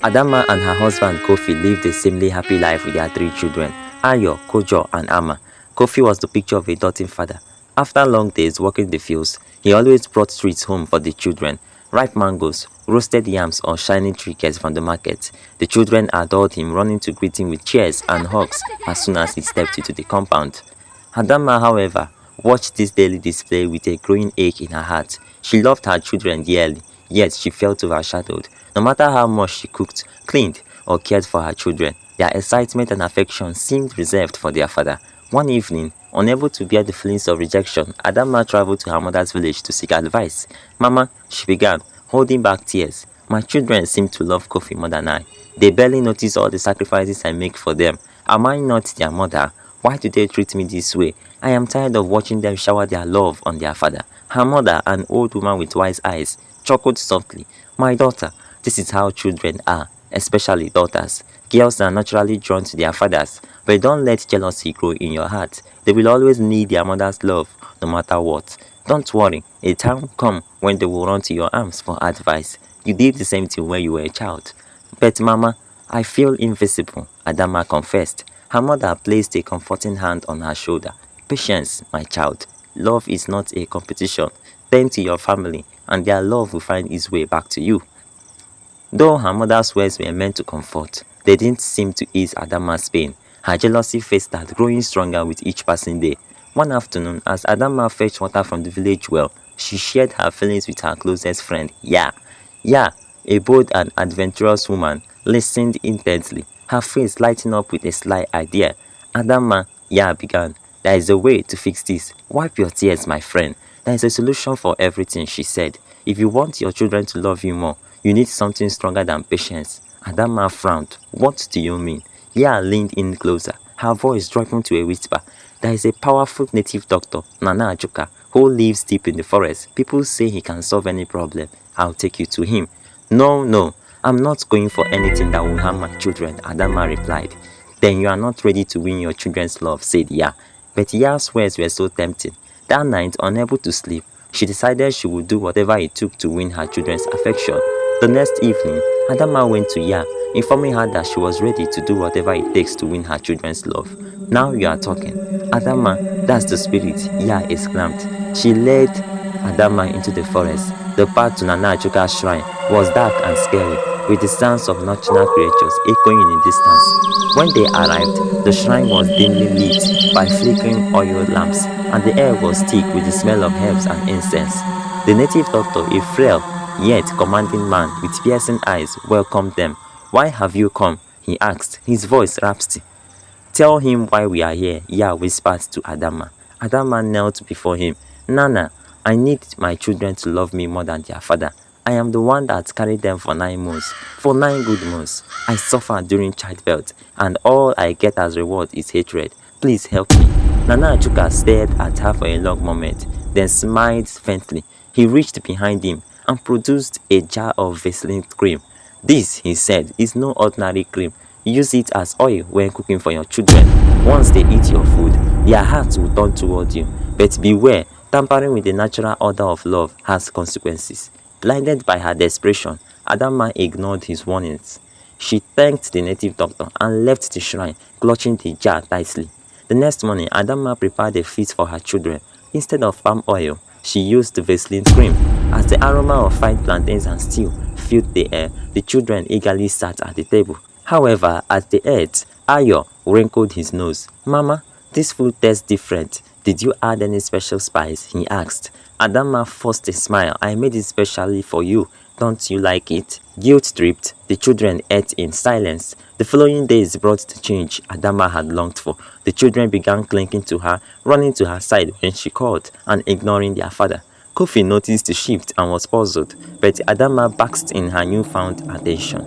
Adama and her husband Kofi lived a seemingly happy life with their three children, Ayo, Kojo, and Ama. Kofi was the picture of a doting father. After long days working the fields, he always brought treats home for the children, ripe mangoes, roasted yams, or shiny trinkets from the market. The children adored him, running to greet him with cheers and hugs as soon as he stepped into the compound. Adama, however, watched this daily display with a growing ache in her heart. She loved her children dearly, yet she felt overshadowed. No matter how much she cooked, cleaned, or cared for her children, their excitement and affection seemed reserved for their father. One evening, unable to bear the feelings of rejection, Adama traveled to her mother's village to seek advice. Mama, she began, holding back tears. My children seem to love Kofi more than I. They barely notice all the sacrifices I make for them. Am I not their mother? Why do they treat me this way? I am tired of watching them shower their love on their father. Her mother, an old woman with wise eyes, chuckled softly. My daughter, this is how children are, especially daughters. Girls are naturally drawn to their fathers, but don't let jealousy grow in your heart. They will always need their mother's love, no matter what. Don't worry, a time will come when they will run to your arms for advice. You did the same thing when you were a child. But Mama, I feel invisible, Adama confessed. Her mother placed a comforting hand on her shoulder. Patience, my child. Love is not a competition. Tend to your family, and their love will find its way back to you. Though her mother's words were meant to comfort, they didn't seem to ease Adama's pain. Her jealousy face started growing stronger with each passing day. One afternoon, as Adama fetched water from the village well, she shared her feelings with her closest friend, Ya, a bold and adventurous woman, listened intently, her face lighting up with a sly idea. Adama, Ya began, there is a way to fix this. Wipe your tears, my friend. There is a solution for everything, she said. If you want your children to love you more, you need something stronger than patience. Adama frowned. What do you mean? Ya leaned in closer, her voice dropping to a whisper. There is a powerful native doctor, Nana Ajuka, who lives deep in the forest. People say he can solve any problem. I'll take you to him. No, I'm not going for anything that will harm my children, Adama replied. Then you are not ready to win your children's love, said Ya. But Ya's words were so tempting. That night, unable to sleep, she decided she would do whatever it took to win her children's affection. The next evening, Adama went to Ya, informing her that she was ready to do whatever it takes to win her children's love. Now you are talking. Adama, that's the spirit, Ya exclaimed. She led Adama into the forest. The path to Nana Achuka's shrine was dark and scary, with the sounds of nocturnal creatures echoing in the distance. When they arrived, the shrine was dimly lit by flickering oil lamps, and the air was thick with the smell of herbs and incense. The native doctor, a frail yet commanding man with piercing eyes, welcomed them. Why have you come? He asked, his voice raspy. Tell him why we are here, Ya whispered to Adama. Adama knelt before him. Nana, I need my children to love me more than their father. I am the one that carried them for 9 months. For 9 good months. I suffered during childbirth, and all I get as reward is hatred. Please help me. Nana Achuka stared at her for a long moment, then smiled faintly. He reached behind him and produced a jar of vaseline cream. This, he said, is no ordinary cream. Use it as oil when cooking for your children. Once they eat your food, their hearts will turn toward you. But beware, tampering with the natural order of love has consequences. Blinded by her desperation, Adama ignored his warnings. She thanked the native doctor and left the shrine, clutching the jar tightly. The next morning, Adama prepared a feast for her children. Instead of palm oil, she used the vaseline cream. As the aroma of fried plantains and stew filled the air, the children eagerly sat at the table. However, as they ate, Ayo wrinkled his nose. Mama, this food tastes different. Did you add any special spice? He asked. Adama forced a smile. I made it specially for you. Don't you like it? Guilt-tripped, the children ate in silence. The following days brought the change Adama had longed for. The children began clinging to her, running to her side when she called, and ignoring their father. Kofi noticed the shift and was puzzled, but Adama basked in her newfound attention.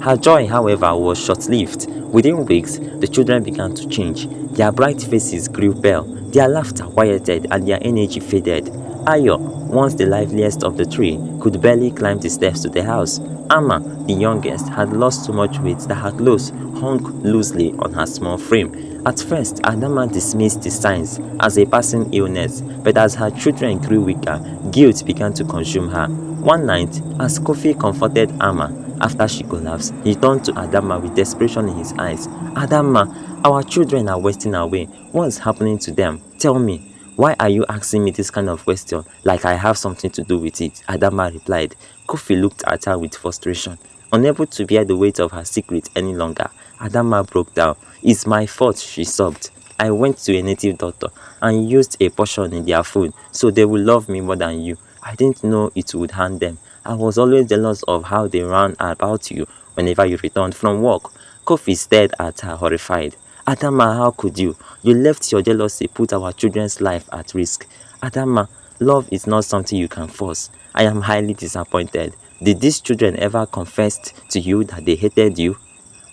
Her joy, however, was short-lived. Within weeks, the children began to change. Their bright faces grew pale, their laughter quieted, and their energy faded. Ayo, once the liveliest of the three, could barely climb the steps to the house. Amma, the youngest, had lost so much weight that her clothes hung loosely on her small frame. At first, Adama dismissed the signs as a passing illness, but as her children grew weaker, guilt began to consume her. One night, as Kofi comforted Amma, After she collapsed, he turned to Adama with desperation in his eyes. Adama, our children are wasting away. What's happening to them? Tell me. Why are you asking me this kind of question like I have something to do with it? Adama replied. Kofi looked at her with frustration. Unable to bear the weight of her secret any longer, Adama broke down. It's my fault, she sobbed. I went to a native doctor and used a potion in their food so they will love me more than you. I didn't know it would harm them. I was always jealous of how they ran about you whenever you returned from work. Kofi stared at her horrified. Adama, how could you? You left your jealousy put our children's life at risk. Adama, love is not something you can force. I am highly disappointed. Did these children ever confess to you that they hated you?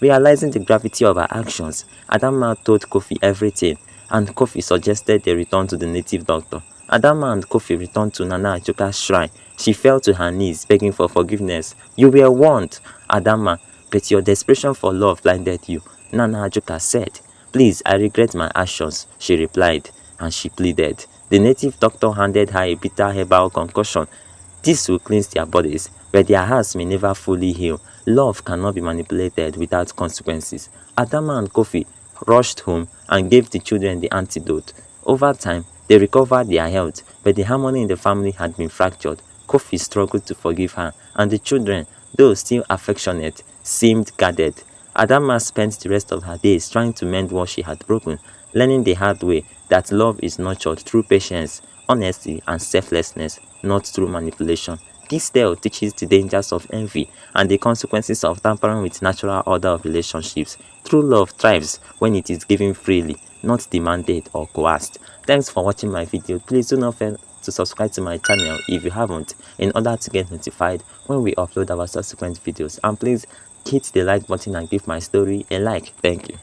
Realizing the gravity of her actions, Adama told Kofi everything, and Kofi suggested they return to the native doctor. Adama and Kofi returned to Nana Ajoka's shrine. She fell to her knees, begging for forgiveness. You were warned, Adama, but your desperation for love blinded you, Nana Ajoka said. Please, I regret my actions, she replied, and she pleaded. The native doctor handed her a bitter herbal concoction. This will cleanse their bodies, but their hearts may never fully heal. Love cannot be manipulated without consequences. Adama and Kofi rushed home and gave the children the antidote. Over time, they recovered their health, but the harmony in the family had been fractured. Kofi struggled to forgive her, and the children, though still affectionate, seemed guarded. Adama spent the rest of her days trying to mend what she had broken, learning the hard way that love is nurtured through patience, honesty, and selflessness, not through manipulation. This tale teaches the dangers of envy and the consequences of tampering with natural order of relationships. True love thrives when it is given freely, not demanded or coerced. Thanks for watching my video. Please do not fail to subscribe to my channel if you haven't, in order to get notified when we upload our subsequent videos. And please hit the like button and give my story a like. Thank you.